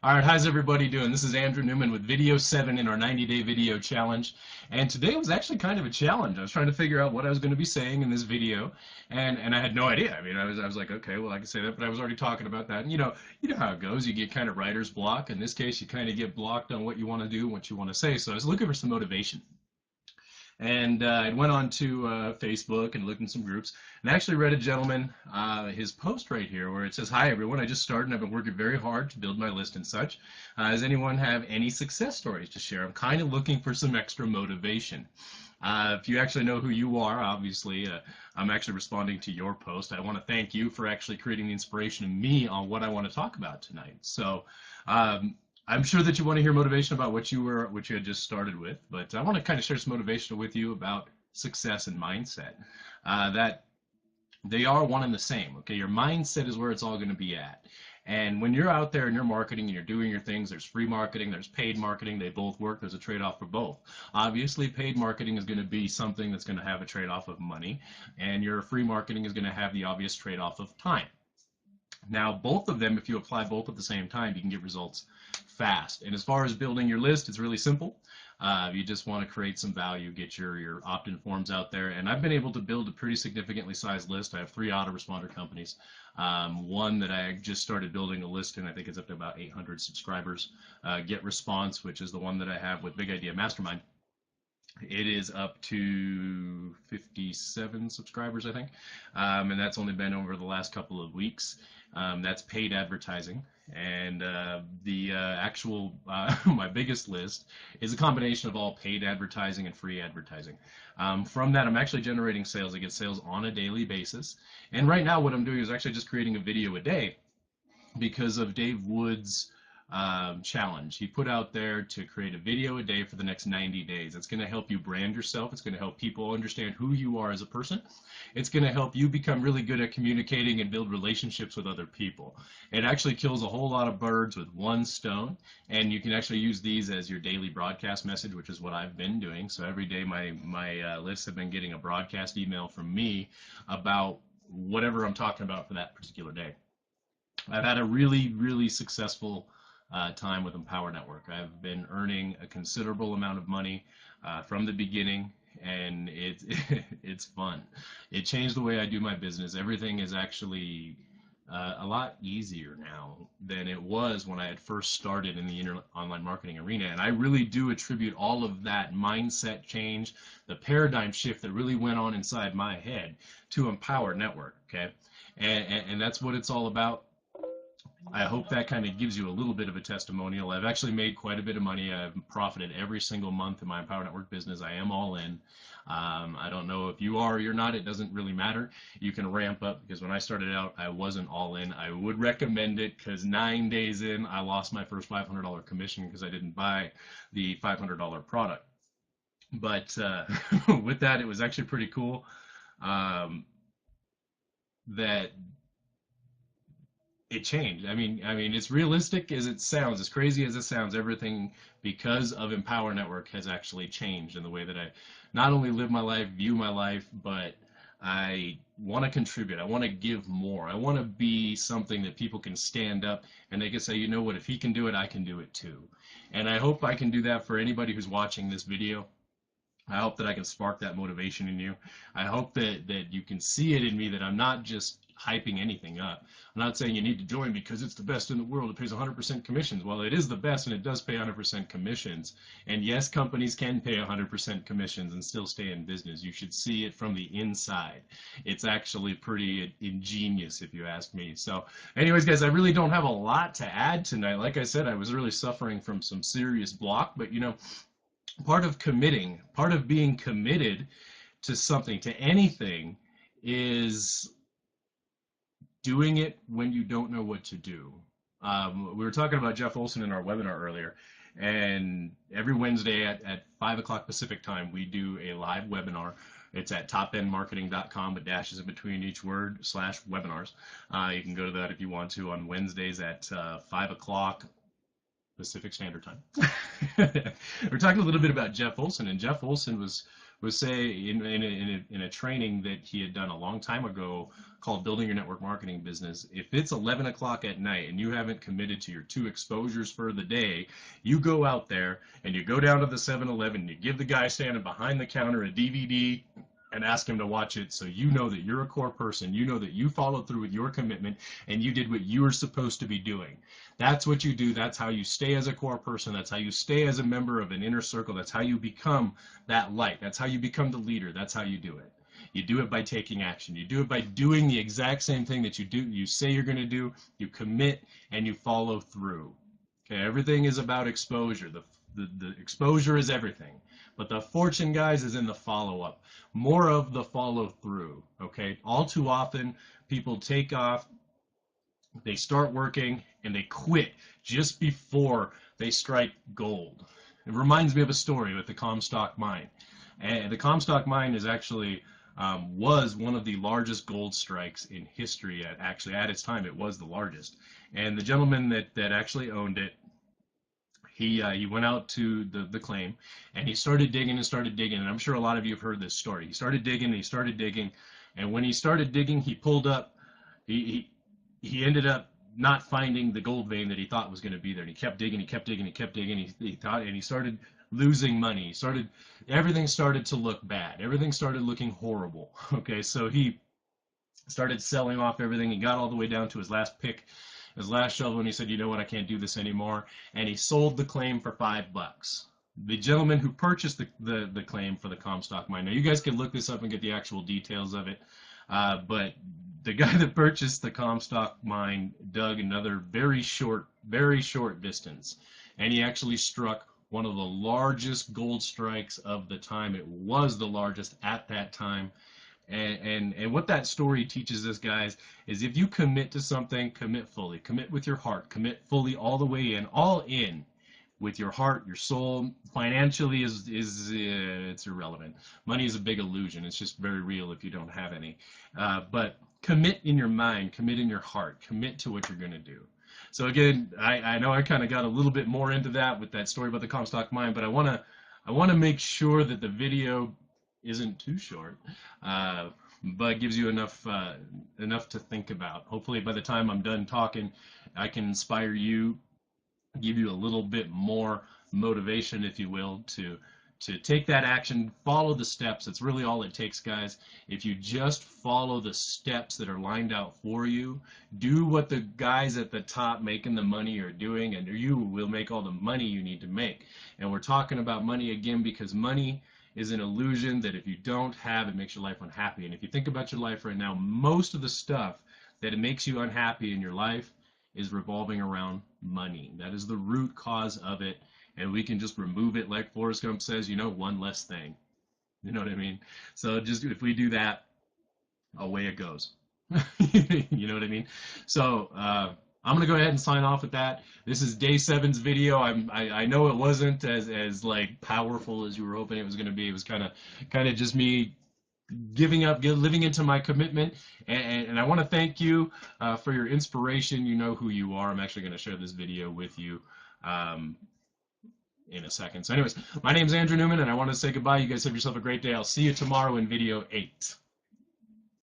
All right, how's everybody doing? This is Andrew Newman with video 7 in our 90-day video challenge. And today was actually kind of a challenge. I was trying to figure out what I was going to be saying in this video, and I had no idea. I mean, I was like, okay, well, I can say that, but I was already talking about that. And you know how it goes. You get kind of writer's block. In this case, you kind of get blocked on what you want to do, what you want to say. So I was looking for some motivation. And I went on to Facebook and looked in some groups, and I actually read a gentleman, his post right here, where it says, "Hi everyone, I just started and I've been working very hard to build my list and such. Does anyone have any success stories to share? I'm kind of looking for some extra motivation." If you actually know who you are, obviously, I'm actually responding to your post. I want to thank you for actually creating the inspiration in me on what I want to talk about tonight. So I'm sure that you want to hear motivation about what you had just started with, but I want to kind of share some motivation with you about success and mindset. That they are one and the same. Okay, your mindset is where it's all going to be at. And when you're out there and you're marketing and you're doing your things, there's free marketing, there's paid marketing. They both work. There's a trade-off for both. Obviously, paid marketing is going to be something that's going to have a trade-off of money, and your free marketing is going to have the obvious trade-off of time. Now, both of them, if you apply both at the same time, you can get results fast. And as far as building your list, it's really simple. You just want to create some value, get your opt-in forms out there. And I've been able to build a pretty significantly sized list. I have 3 autoresponder companies. One that I just started building a list in, I think it's up to about 800 subscribers. Get Response, which is the one that I have with Big Idea Mastermind. It is up to 57 subscribers, I think, and that's only been over the last couple of weeks. That's paid advertising, and the actual my biggest list is a combination of all paid advertising and free advertising. From that, I'm actually generating sales. I get sales on a daily basis, and right now what I'm doing is actually just creating a video a day because of Dave Wood's challenge. He put out there to create a video a day for the next 90 days. It's going to help you brand yourself. It's going to help people understand who you are as a person. It's going to help you become really good at communicating and build relationships with other people. It actually kills a whole lot of birds with one stone, and you can actually use these as your daily broadcast message, which is what I've been doing. So every day my lists have been getting a broadcast email from me about whatever I'm talking about for that particular day. I've had a really, really successful time with Empower Network. I've been earning a considerable amount of money from the beginning, and it's fun. It changed the way I do my business. Everything is actually a lot easier now than it was when I had first started in the online marketing arena, and I really do attribute all of that mindset change, the paradigm shift that really went on inside my head to Empower Network. Okay, and that's what it's all about. I hope that kind of gives you a little bit of a testimonial. I've actually made quite a bit of money. I've profited every single month in my Empower Network business. I am all in. I don't know if you are or you're not. It doesn't really matter. You can ramp up, because when I started out, I wasn't all in. I would recommend it, because 9 days in, I lost my first $500 commission because I didn't buy the $500 product. But with that, it was actually pretty cool that it changed. I mean, it's realistic as it sounds, as crazy as it sounds. Everything, because of Empower Network, has actually changed in the way that I not only live my life, view my life, but I want to contribute. I want to give more. I want to be something that people can stand up and they can say, you know what, if he can do it, I can do it too. And I hope I can do that for anybody who's watching this video. I hope that I can spark that motivation in you. I hope that you can see it in me, that I'm not just hyping anything up. I'm not saying you need to join because it's the best in the world. It pays 100% commissions. Well, it is the best, and it does pay 100% commissions. And yes, companies can pay 100% commissions and still stay in business. You should see it from the inside. It's actually pretty ingenious, if you ask me. So anyways, guys, I really don't have a lot to add tonight. Like I said, I was really suffering from some serious block, but part of committing, part of being committed to something, to anything, is doing it when you don't know what to do. We were talking about Jeff Olson in our webinar earlier, and every Wednesday at 5 o'clock Pacific time, we do a live webinar. It's at topendmarketing.com, with dashes in between each word, /webinars. You can go to that if you want to on Wednesdays at 5 o'clock Pacific Standard Time. We're talking a little bit about Jeff Olson, and Jeff Olson was was say in a training that he had done a long time ago called Building Your Network Marketing Business. If it's 11 o'clock at night and you haven't committed to your 2 exposures for the day, you go out there and you go down to the 7-Eleven, you give the guy standing behind the counter a DVD and ask him to watch it, so you know that you're a core person, you know that you followed through with your commitment and you did what you were supposed to be doing. That's what you do. That's how you stay as a core person. That's how you stay as a member of an inner circle. That's how you become that light. That's how you become the leader. That's how you do it. You do it by taking action. You do it by doing the exact same thing that you say you're going to do. You commit and you follow through. Okay, everything is about exposure. The exposure is everything. But the fortune, guys, is in the follow-up. More of the follow-through, okay? All too often, people take off, they start working, and they quit just before they strike gold. It reminds me of a story with the Comstock Mine. And the Comstock Mine is actually was one of the largest gold strikes in history. At its time, it was the largest. And the gentleman that actually owned it, he went out to the claim and he started digging and I'm sure a lot of you have heard this story. He started digging and when he started digging, he pulled up, he ended up not finding the gold vein that he thought was going to be there. And he kept digging, he started losing money. Everything started to look bad. Everything started looking horrible. Okay, so he started selling off everything. He got all the way down to his last pick, his last shovel, and he said, you know what, I can't do this anymore. And he sold the claim for $5. The gentleman who purchased the claim for the Comstock Mine, now you guys can look this up and get the actual details of it, but the guy that purchased the Comstock Mine dug another very short distance, and he actually struck one of the largest gold strikes of the time. It was the largest at that time. And what that story teaches us, guys, is if you commit to something, commit fully. Commit with your heart. Commit fully all the way in, all in with your heart, your soul. Financially it's irrelevant. Money is a big illusion. It's just very real if you don't have any. But commit in your mind. Commit in your heart. Commit to what you're going to do. So again, I know I kind of got a little bit more into that with that story about the Comstock Mine, but I want to make sure that the video isn't too short, but gives you enough to think about. Hopefully by the time I'm done talking, I can inspire you, give you a little bit more motivation, if you will, to take that action, follow the steps. That's really all it takes, guys. If you just follow the steps that are lined out for you, do what the guys at the top making the money are doing, and you will make all the money you need to make. And we're talking about money again because money is an illusion that if you don't have, it makes your life unhappy. And if you think about your life right now, most of the stuff that it makes you unhappy in your life is revolving around money. That is the root cause of it, and we can just remove it, like Forrest Gump says, you know, one less thing. You know what I mean? So just if we do that, away it goes. You know what I mean? So I'm going to go ahead and sign off with that. This is day 7's video. I know it wasn't as like powerful as you were hoping it was going to be. It was kind of just me giving up, living into my commitment. And I want to thank you for your inspiration. You know who you are. I'm actually going to share this video with you in a second. So anyways, my name is Andrew Newman, and I want to say goodbye. You guys have yourself a great day. I'll see you tomorrow in video 8.